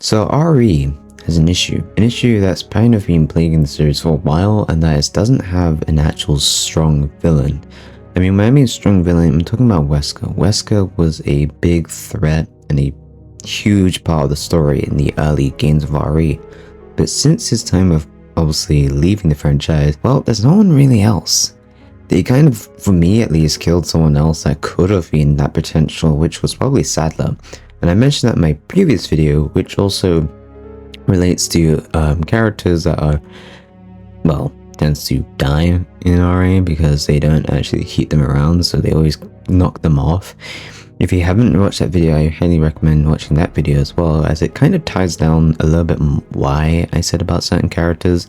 So RE has an issue that's kind of been plaguing the series for a while, and that it doesn't have an actual strong villain. I mean, when I mean strong villain, I'm talking about Wesker. Wesker was a big threat and a huge part of the story in the early games of RE. But since his time of obviously leaving the franchise, well, there's no one really else. They kind of, for me at least, killed someone else that could have been that potential, which was probably Sadler. And I mentioned that in my previous video, which also relates to characters that are, well, tends to die in RA because they don't actually keep them around, so they always knock them off. If you haven't watched that video, I highly recommend watching that video as well, as it kind of ties down a little bit why I said about certain characters,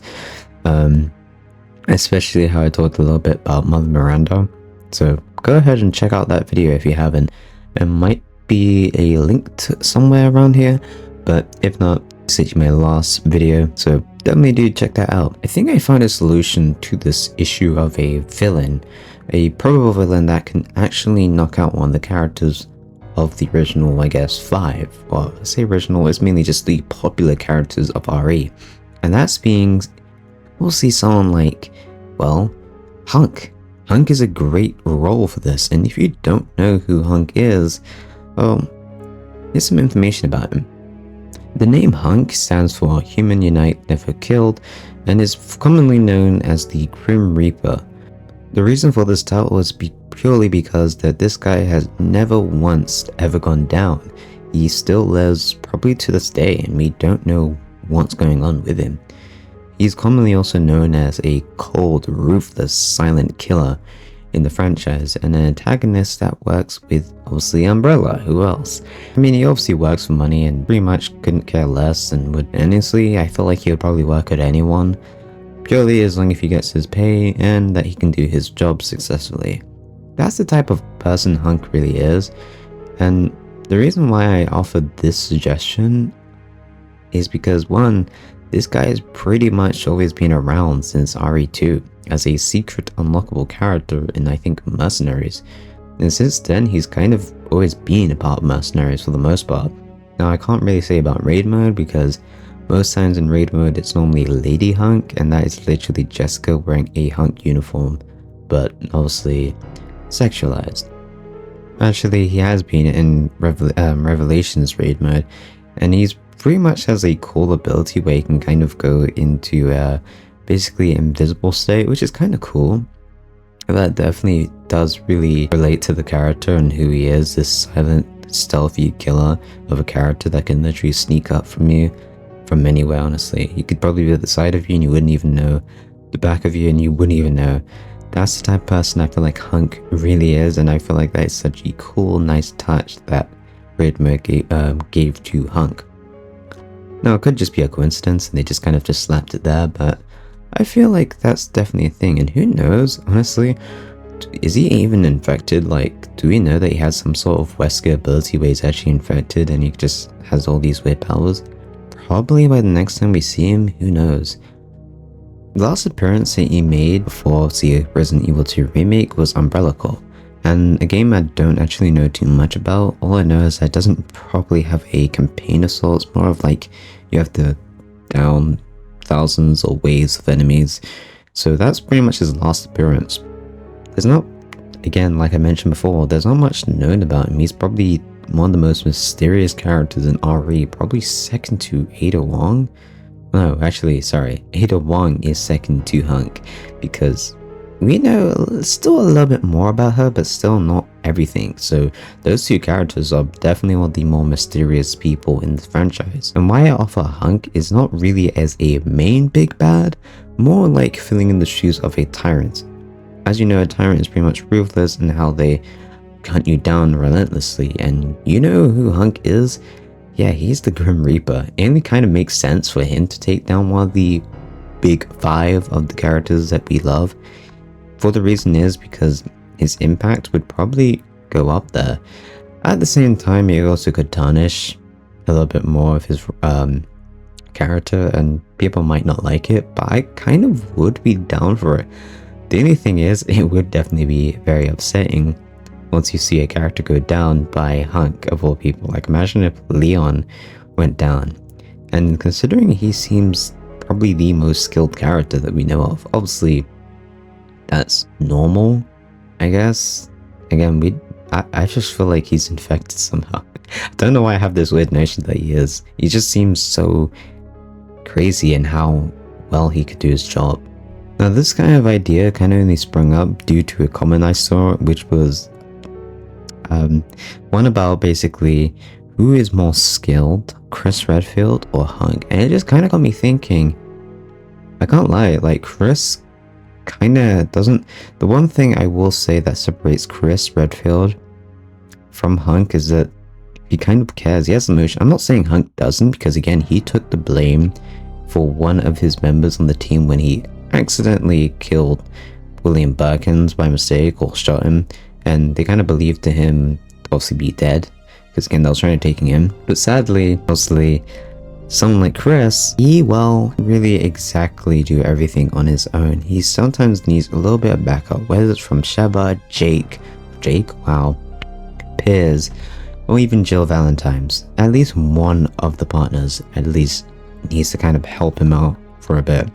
especially how I talked a little bit about Mother Miranda. So go ahead and check out that video if you haven't. It might be a link to somewhere around here, but if not, see my last video, so definitely do check that out. I think I found a solution to this issue of a villain, a probable villain that can actually knock out one of the characters of the original, I guess, 5. Well, I say original, it's mainly just the popular characters of RE, and that's being, we'll see someone like, well, Hunk. Hunk is a great role for this, and if you don't know who Hunk is, well, here's some information about him. The name Hunk stands for Human Unite Never Killed and is commonly known as the Grim Reaper. The reason for this title is purely because that this guy has never once ever gone down. He still lives probably to this day, and we don't know what's going on with him. He's commonly also known as a cold, ruthless, silent killer in the franchise, and an antagonist that works with obviously Umbrella. Who else? I mean, he obviously works for money and pretty much couldn't care less, and would honestly, I feel like he would probably work at anyone, purely as long as he gets his pay and that he can do his job successfully. That's the type of person Hunk really is, and the reason why I offered this suggestion is because, one, this guy has pretty much always been around since RE2 as a secret unlockable character in, I think, Mercenaries, and since then he's kind of always been a part of Mercenaries for the most part. Now, I can't really say about raid mode because most times in raid mode it's normally Lady Hunk, and that is literally Jessica wearing a Hunk uniform, but obviously sexualized. Actually, he has been in Revelations raid mode, and he's pretty much has a cool ability where he can kind of go into basically invisible state, which is kind of cool. That definitely does really relate to the character and who he is, this silent, stealthy killer of a character that can literally sneak up from you from anywhere. Honestly, he could probably be at the side of you and you wouldn't even know, the back of you and you wouldn't even know. That's the type of person I feel like Hunk really is, and I feel like that is such a cool, nice touch that raid mode gave to Hunk. Now, it could just be a coincidence and they just kind of just slapped it there, but I feel like that's definitely a thing, and who knows, honestly, is he even infected? Like, do we know that he has some sort of Wesker ability where he's actually infected and he just has all these weird powers? Probably by the next time we see him, who knows. The last appearance that he made before the Resident Evil 2 remake was Umbrella Corps, and a game I don't actually know too much about. All I know is that it doesn't probably have a campaign assault. It's more of like you have to down thousands or waves of enemies, so that's pretty much his last appearance. There's not, again, like I mentioned before, there's not much known about him. He's probably one of the most mysterious characters in RE, probably second to Ada Wong. No, actually, sorry, Ada Wong is second to Hunk, because we know still a little bit more about her, but still not everything. So those two characters are definitely one of the more mysterious people in the franchise. And why I offer Hunk is not really as a main big bad, more like filling in the shoes of a tyrant. As you know, a tyrant is pretty much ruthless in how they hunt you down relentlessly, and you know who Hunk is? Yeah, he's the Grim Reaper, and it kind of makes sense for him to take down one of the big 5 of the characters that we love. For the reason is because his impact would probably go up there. At the same time, it also could tarnish a little bit more of his character, and people might not like it, but I kind of would be down for it. The only thing is, it would definitely be very upsetting once you see a character go down by Hunk of all people. Like, imagine if Leon went down. And considering he seems probably the most skilled character that we know of, obviously that's normal, I guess. Again, I just feel like he's infected somehow. I don't know why I have this weird notion that he is. He just seems so crazy in how well he could do his job. Now this kind of idea kind of only sprung up due to a comment I saw, which was one about basically who is more skilled, Chris Redfield or Hunk, and it just kind of got me thinking. I can't lie, like Chris kind of doesn't. The one thing I will say that separates Chris Redfield from Hunk is that he kind of cares. He has emotion. I'm not saying Hunk doesn't, because again, he took the blame for one of his members on the team when he accidentally killed William Birkins by mistake or shot him, and they kind of believed to him to obviously be dead, because again, they was trying to take him. But sadly, mostly someone like Chris, he really exactly do everything on his own. He sometimes needs a little bit of backup, whether it's from Sheba, Jake, wow, Piers, or even Jill Valentine's. At least one of the partners at least needs to kind of help him out for a bit.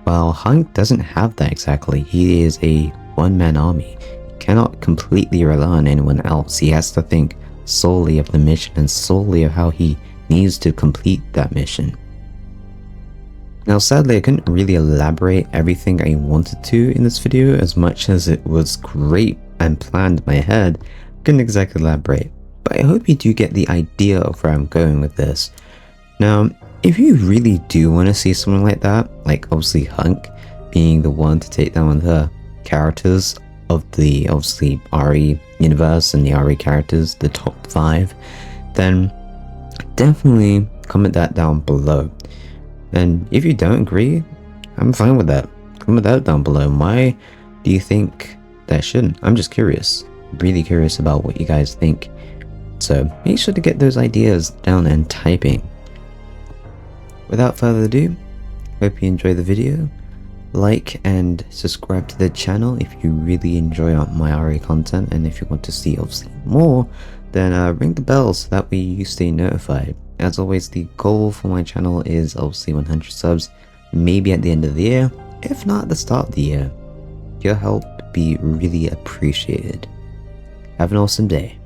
While Hunk doesn't have that exactly. He is a one-man army. He cannot completely rely on anyone else. He has to think solely of the mission and solely of how he needs to complete that mission. Now sadly, I couldn't really elaborate everything I wanted to in this video. As much as it was great and planned in my head, I couldn't exactly elaborate. But I hope you do get the idea of where I'm going with this. Now, if you really do want to see something like that, like obviously Hunk being the one to take down the characters of the obviously RE universe and the RE characters, the top 5, then definitely comment that down below. And if you don't agree, I'm fine with that. Comment that down below. Why do you think that shouldn't? I'm just curious, really curious about what you guys think. So make sure to get those ideas down and typing. Without further ado, hope you enjoy the video. Like and subscribe to the channel if you really enjoy my RE content, and if you want to see obviously more, then ring the bell so that way you stay notified. As always, the goal for my channel is obviously 100 subs, maybe at the end of the year, if not at the start of the year. Your help would be really appreciated. Have an awesome day.